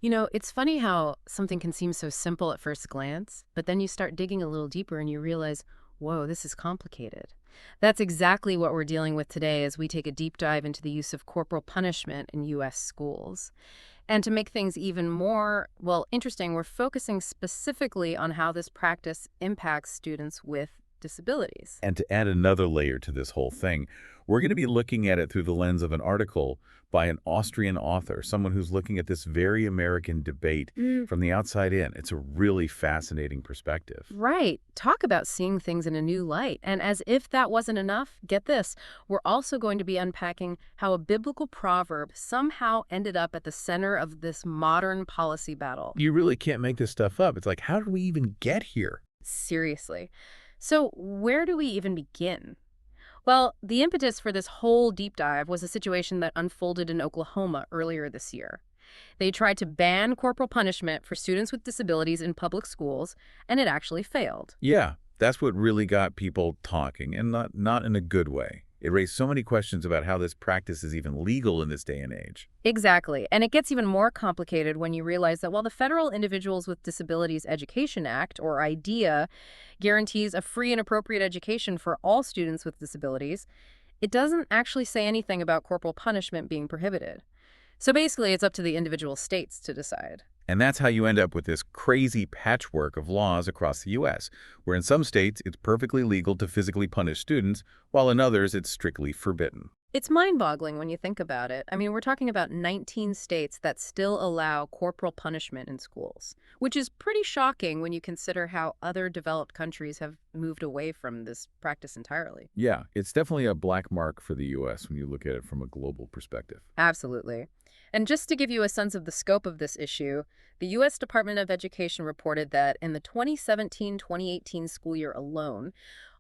You know, it's funny how something can seem so simple at first glance, but then you start digging a little deeper and you realize, whoa, this is complicated. That's exactly what we're dealing with today as we take a deep dive into the use of corporal punishment in U.S. schools. And to make things even more, well, interesting, we're focusing specifically on how this practice impacts students with disabilities. And to add another layer to this whole thing, we're going to be looking at it through the lens of an article by an Austrian author, someone who's looking at this very American debate from the outside in. It's a really fascinating perspective. Right. Talk about seeing things in a new light. And as if that wasn't enough, get this. We're also going to be unpacking how a biblical proverb somehow ended up at the center of this modern policy battle. You really can't make this stuff up. It's like, how did we even get here? Seriously. So, where do we even begin? Well, the impetus for this whole deep dive was a situation that unfolded in Oklahoma earlier this year. They tried to ban corporal punishment for students with disabilities in public schools, and it actually failed. Yeah, that's what really got people talking, and not in a good way. It raised so many questions about how this practice is even legal in this day and age. Exactly. And it gets even more complicated when you realize that while the federal Individuals with Disabilities Education Act, or IDEA, guarantees a free and appropriate education for all students with disabilities, it doesn't actually say anything about corporal punishment being prohibited. So basically, it's up to the individual states to decide. And that's how you end up with this crazy patchwork of laws across the U.S., where in some states it's perfectly legal to physically punish students, while in others it's strictly forbidden. It's mind-boggling when you think about it. I mean, we're talking about 19 states that still allow corporal punishment in schools, which is pretty shocking when you consider how other developed countries have moved away from this practice entirely. Yeah, it's definitely a black mark for the U.S. when you look at it from a global perspective. Absolutely. And just to give you a sense of the scope of this issue, the U.S. Department of Education reported that in the 2017-2018 school year alone,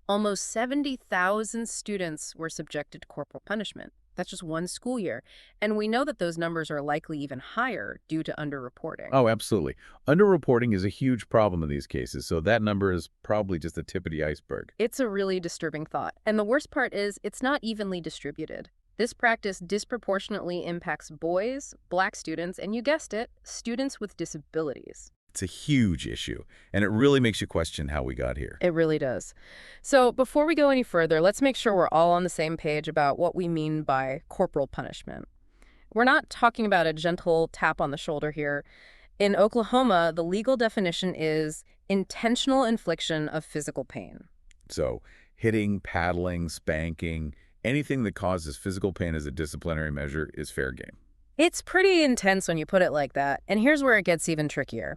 almost 70,000 students were subjected to corporal punishment. That's just one school year. And we know that those numbers are likely even higher due to underreporting. Oh, absolutely. Underreporting is a huge problem in these cases, so that number is probably just the tip of the iceberg. It's a really disturbing thought. And the worst part is it's not evenly distributed. This practice disproportionately impacts boys, Black students, and you guessed it, students with disabilities. It's a huge issue, and it really makes you question how we got here. It really does. So before we go any further, let's make sure we're all on the same page about what we mean by corporal punishment. We're not talking about a gentle tap on the shoulder here. In Oklahoma, the legal definition is intentional infliction of physical pain. So hitting, paddling, spanking, anything that causes physical pain as a disciplinary measure is fair game. It's pretty intense when you put it like that, and here's where it gets even trickier.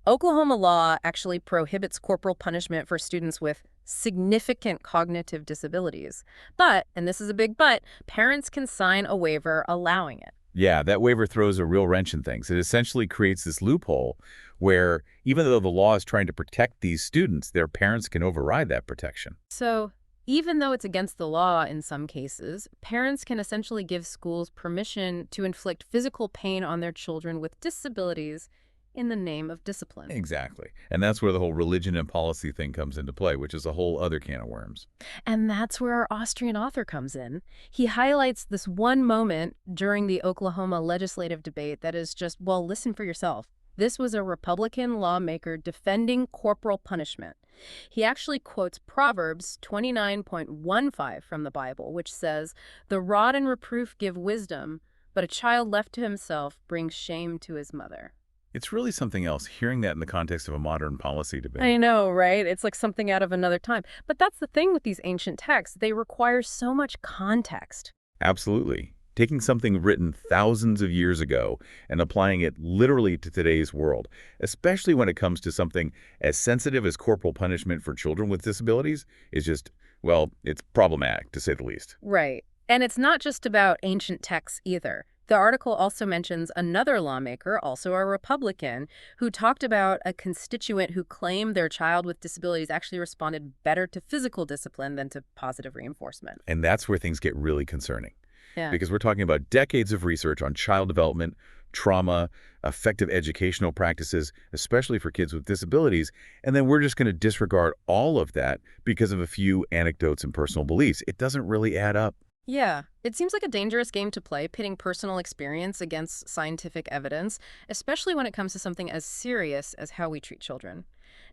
Oklahoma law actually prohibits corporal punishment for students with significant cognitive disabilities. But, and this is a big but, parents can sign a waiver allowing it. Yeah, that waiver throws a real wrench in things. It essentially creates this loophole where even though the law is trying to protect these students, their parents can override that protection. So, even though it's against the law in some cases, parents can essentially give schools permission to inflict physical pain on their children with disabilities in the name of discipline. Exactly. And that's where the whole religion and policy thing comes into play, which is a whole other can of worms. And that's where our Austrian author comes in. He highlights this one moment during the Oklahoma legislative debate that is just, well, listen for yourself. This was a Republican lawmaker defending corporal punishment. He actually quotes Proverbs 29.15 from the Bible, which says, "The rod and reproof give wisdom, but a child left to himself brings shame to his mother." It's really something else, hearing that in the context of a modern policy debate. I know, right? It's like something out of another time. But that's the thing with these ancient texts. They require so much context. Absolutely. Taking something written thousands of years ago and applying it literally to today's world, especially when it comes to something as sensitive as corporal punishment for children with disabilities, is just, well, it's problematic, to say the least. Right. And it's not just about ancient texts either. The article also mentions another lawmaker, also a Republican, who talked about a constituent who claimed their child with disabilities actually responded better to physical discipline than to positive reinforcement. And that's where things get really concerning. Yeah. Because we're talking about decades of research on child development, trauma, effective educational practices, especially for kids with disabilities, and then we're just going to disregard all of that because of a few anecdotes and personal beliefs. It doesn't really add up. Yeah, it seems like a dangerous game to play, pitting personal experience against scientific evidence, especially when it comes to something as serious as how we treat children.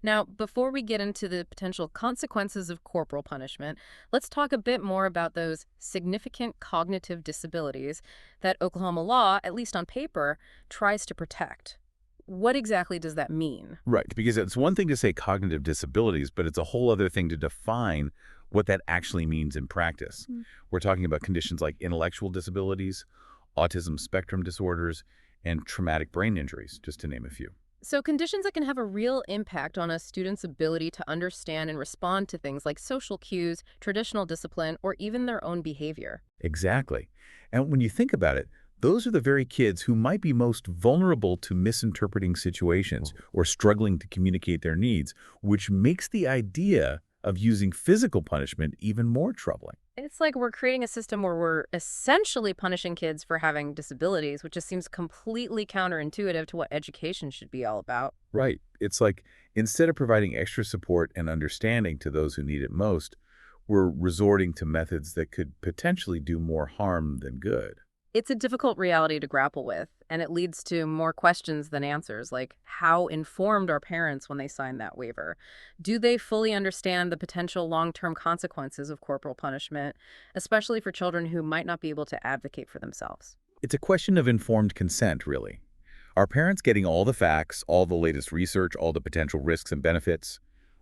Now, before we get into the potential consequences of corporal punishment, let's talk a bit more about those significant cognitive disabilities that Oklahoma law, at least on paper, tries to protect. What exactly does that mean? Right, because it's one thing to say cognitive disabilities, but it's a whole other thing to define what that actually means in practice. Mm. We're talking about conditions like intellectual disabilities, autism spectrum disorders, and traumatic brain injuries, just to name a few. So, conditions that can have a real impact on a student's ability to understand and respond to things like social cues, traditional discipline, or even their own behavior. Exactly. And when you think about it, those are the very kids who might be most vulnerable to misinterpreting situations or struggling to communicate their needs, which makes the idea of using physical punishment even more troubling. It's like we're creating a system where we're essentially punishing kids for having disabilities, which just seems completely counterintuitive to what education should be all about. Right. It's like instead of providing extra support and understanding to those who need it most, we're resorting to methods that could potentially do more harm than good. It's a difficult reality to grapple with, and it leads to more questions than answers, like how informed are parents when they sign that waiver? Do they fully understand the potential long-term consequences of corporal punishment, especially for children who might not be able to advocate for themselves? It's a question of informed consent, really. Are parents getting all the facts, all the latest research, all the potential risks and benefits?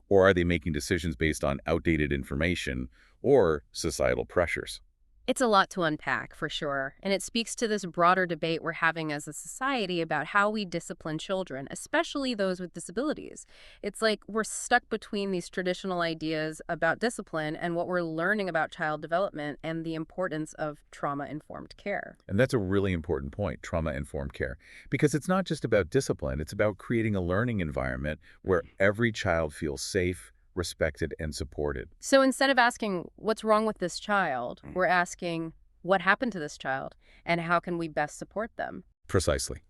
Or are they making decisions based on outdated information or societal pressures? It's a lot to unpack, for sure, and it speaks to this broader debate we're having as a society about how we discipline children, especially those with disabilities. It's like we're stuck between these traditional ideas about discipline and what we're learning about child development and the importance of trauma-informed care. And that's a really important point, trauma-informed care, because it's not just about discipline, it's about creating a learning environment where every child feels safe, respected, and supported. So instead of asking, what's wrong with this child, we're asking, what happened to this child and how can we best support them? Precisely.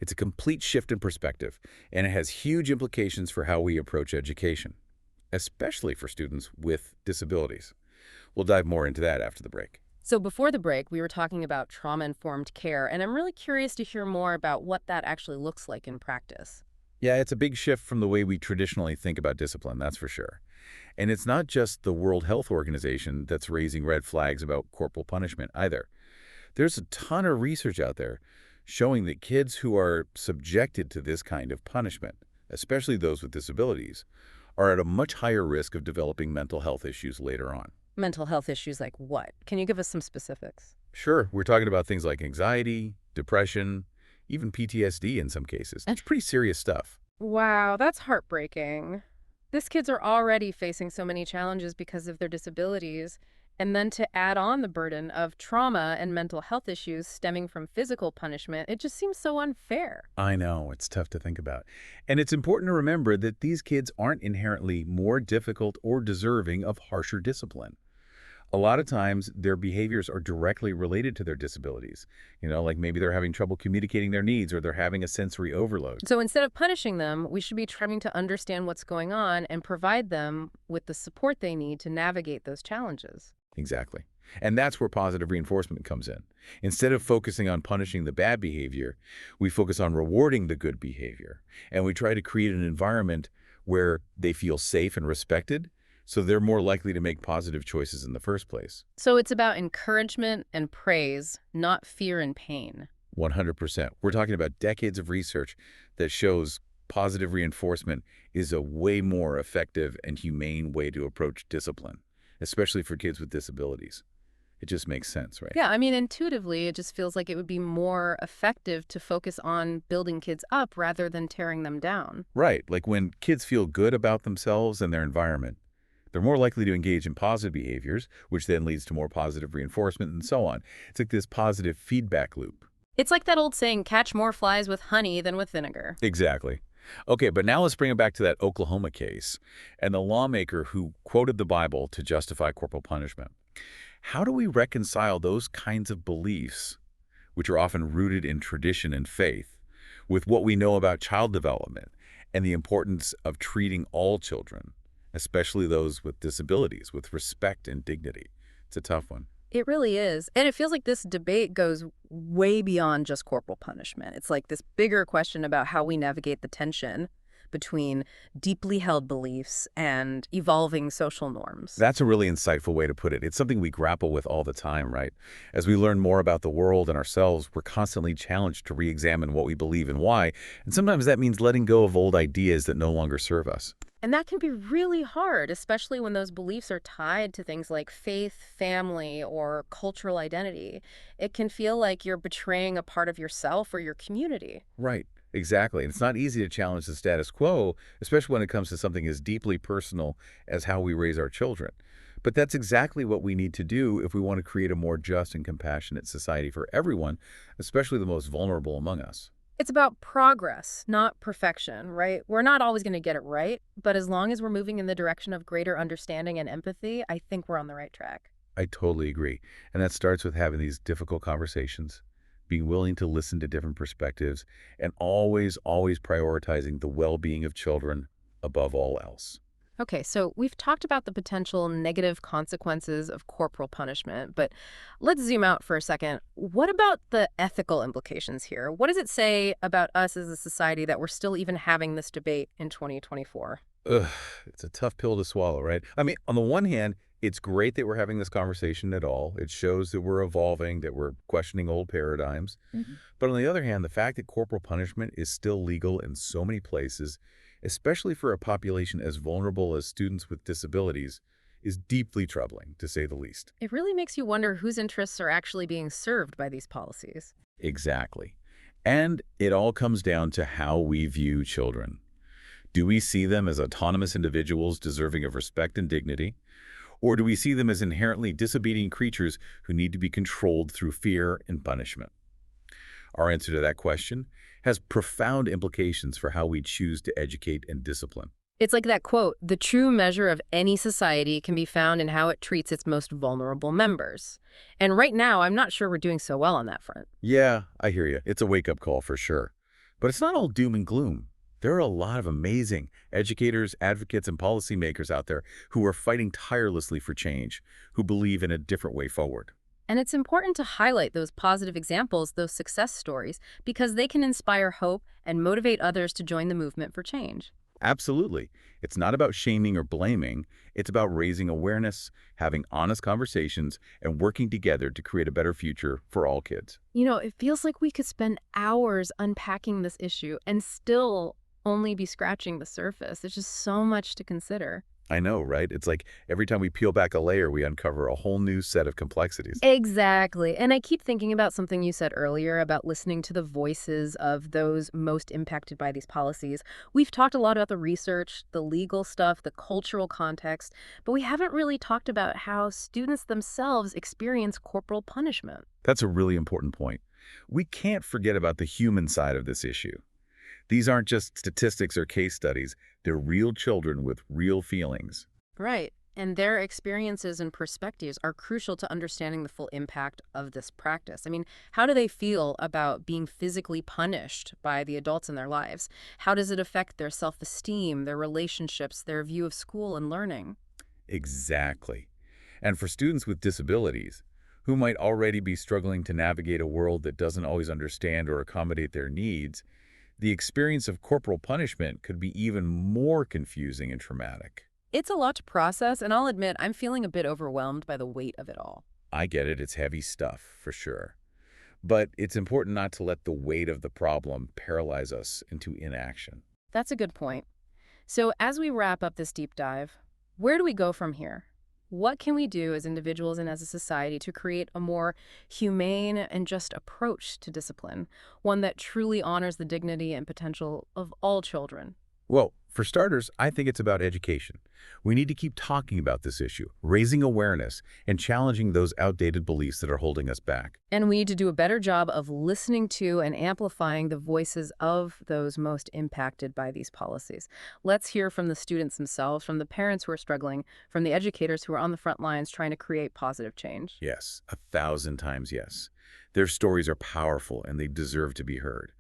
It's a complete shift in perspective, and it has huge implications for how we approach education, especially for students with disabilities. We'll dive more into that after the break. So before the break, we were talking about trauma-informed care, and I'm really curious to hear more about what that actually looks like in practice. Yeah, it's a big shift from the way we traditionally think about discipline, that's for sure. And it's not just the World Health Organization that's raising red flags about corporal punishment either. There's a ton of research out there showing that kids who are subjected to this kind of punishment, especially those with disabilities, are at a much higher risk of developing mental health issues later on. Mental health issues like what? Can you give us some specifics? Sure, we're talking about things like anxiety, depression, even PTSD in some cases. That's pretty serious stuff. Wow, that's heartbreaking. These kids are already facing so many challenges because of their disabilities, and then to add on the burden of trauma and mental health issues stemming from physical punishment, it just seems so unfair. I know, it's tough to think about. And it's important to remember that these kids aren't inherently more difficult or deserving of harsher discipline. A lot of times, their behaviors are directly related to their disabilities. Like maybe they're having trouble communicating their needs or they're having a sensory overload. So instead of punishing them, we should be trying to understand what's going on and provide them with the support they need to navigate those challenges. Exactly. And that's where positive reinforcement comes in. Instead of focusing on punishing the bad behavior, we focus on rewarding the good behavior. And we try to create an environment where they feel safe and respected, so they're more likely to make positive choices in the first place. So it's about encouragement and praise, not fear and pain. 100%. We're talking about decades of research that shows positive reinforcement is a way more effective and humane way to approach discipline, especially for kids with disabilities. It just makes sense, right? Yeah, I mean, intuitively, it just feels like it would be more effective to focus on building kids up rather than tearing them down. Right. Like when kids feel good about themselves and their environment, they're more likely to engage in positive behaviors, which then leads to more positive reinforcement and so on. It's like this positive feedback loop. It's like that old saying, catch more flies with honey than with vinegar. Exactly. Okay, but now let's bring it back to that Oklahoma case and the lawmaker who quoted the Bible to justify corporal punishment. How do we reconcile those kinds of beliefs, which are often rooted in tradition and faith, with what we know about child development and the importance of treating all children, especially those with disabilities, with respect and dignity? It's a tough one. It really is. And it feels like this debate goes way beyond just corporal punishment. It's like this bigger question about how we navigate the tension between deeply held beliefs and evolving social norms. That's a really insightful way to put it. It's something we grapple with all the time, right? As we learn more about the world and ourselves, we're constantly challenged to re-examine what we believe and why, and sometimes that means letting go of old ideas that no longer serve us. And that can be really hard, especially when those beliefs are tied to things like faith, family, or cultural identity. It can feel like you're betraying a part of yourself or your community. Right, exactly. And it's not easy to challenge the status quo, especially when it comes to something as deeply personal as how we raise our children. But that's exactly what we need to do if we want to create a more just and compassionate society for everyone, especially the most vulnerable among us. It's about progress, not perfection, right? We're not always going to get it right, but as long as we're moving in the direction of greater understanding and empathy, I think we're on the right track. I totally agree. And that starts with having these difficult conversations, being willing to listen to different perspectives, and always prioritizing the well-being of children above all else. Okay, so we've talked about the potential negative consequences of corporal punishment, but let's zoom out for a second. What about the ethical implications here? What does it say about us as a society that we're still even having this debate in 2024? Ugh, it's a tough pill to swallow, right? I mean, on the one hand, it's great that we're having this conversation at all. It shows that we're evolving, that we're questioning old paradigms. But on the other hand, the fact that corporal punishment is still legal in so many places, especially for a population as vulnerable as students with disabilities, is deeply troubling, to say the least. It really makes you wonder whose interests are actually being served by these policies. Exactly. And it all comes down to how we view children. Do we see them as autonomous individuals deserving of respect and dignity? Or do we see them as inherently disobedient creatures who need to be controlled through fear and punishment? Our answer to that question has profound implications for how we choose to educate and discipline. It's like that quote, the true measure of any society can be found in how it treats its most vulnerable members. And right now, I'm not sure we're doing so well on that front. Yeah, I hear you. It's a wake-up call for sure. But it's not all doom and gloom. There are a lot of amazing educators, advocates, and policymakers out there who are fighting tirelessly for change, who believe in a different way forward. And it's important to highlight those positive examples, those success stories, because they can inspire hope and motivate others to join the movement for change. Absolutely. It's not about shaming or blaming. It's about raising awareness, having honest conversations, and working together to create a better future for all kids. You know, it feels like we could spend hours unpacking this issue and still only be scratching the surface. There's just so much to consider. I know, right? It's like every time we peel back a layer, we uncover a whole new set of complexities. Exactly. And I keep thinking about something you said earlier about listening to the voices of those most impacted by these policies. We've talked a lot about the research, the legal stuff, the cultural context, but we haven't really talked about how students themselves experience corporal punishment. That's a really important point. We can't forget about the human side of this issue. These aren't just statistics or case studies. They're real children with real feelings. Right. And their experiences and perspectives are crucial to understanding the full impact of this practice. I mean, how do they feel about being physically punished by the adults in their lives? How does it affect their self-esteem, their relationships, their view of school and learning? Exactly. And for students with disabilities, who might already be struggling to navigate a world that doesn't always understand or accommodate their needs, the experience of corporal punishment could be even more confusing and traumatic. It's a lot to process, and I'll admit I'm feeling a bit overwhelmed by the weight of it all. I get it, it's heavy stuff, for sure. But it's important not to let the weight of the problem paralyze us into inaction. That's a good point. So as we wrap up this deep dive, where do we go from here? What can we do as individuals and as a society to create a more humane and just approach to discipline, one that truly honors the dignity and potential of all children? Well, for starters, I think it's about education. We need to keep talking about this issue, raising awareness, and challenging those outdated beliefs that are holding us back. And we need to do a better job of listening to and amplifying the voices of those most impacted by these policies. Let's hear from the students themselves, from the parents who are struggling, from the educators who are on the front lines trying to create positive change. Yes, 1,000 times yes. Their stories are powerful and they deserve to be heard.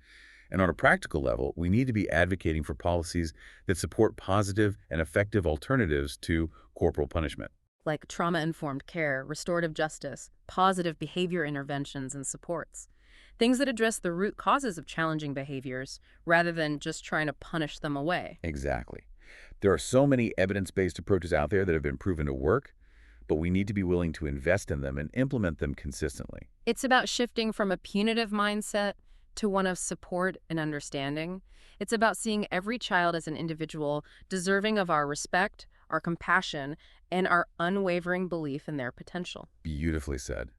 And on a practical level, we need to be advocating for policies that support positive and effective alternatives to corporal punishment. like trauma-informed care, restorative justice, positive behavior interventions and supports. Things that address the root causes of challenging behaviors rather than just trying to punish them away. Exactly. There are so many evidence-based approaches out there that have been proven to work, but we need to be willing to invest in them and implement them consistently. It's about shifting from a punitive mindset to one of support and understanding. It's about seeing every child as an individual deserving of our respect, our compassion, and our unwavering belief in their potential. Beautifully said.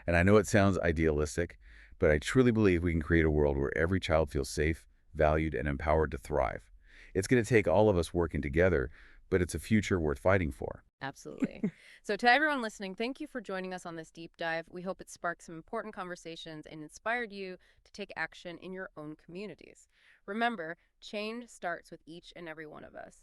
And I know it sounds idealistic, but I truly believe we can create a world where every child feels safe, valued, and empowered to thrive. It's going to take all of us working together, but it's a future worth fighting for. Absolutely. So, to everyone listening, thank you for joining us on this deep dive. We hope it sparked some important conversations and inspired you to take action in your own communities. Remember, change starts with each and every one of us.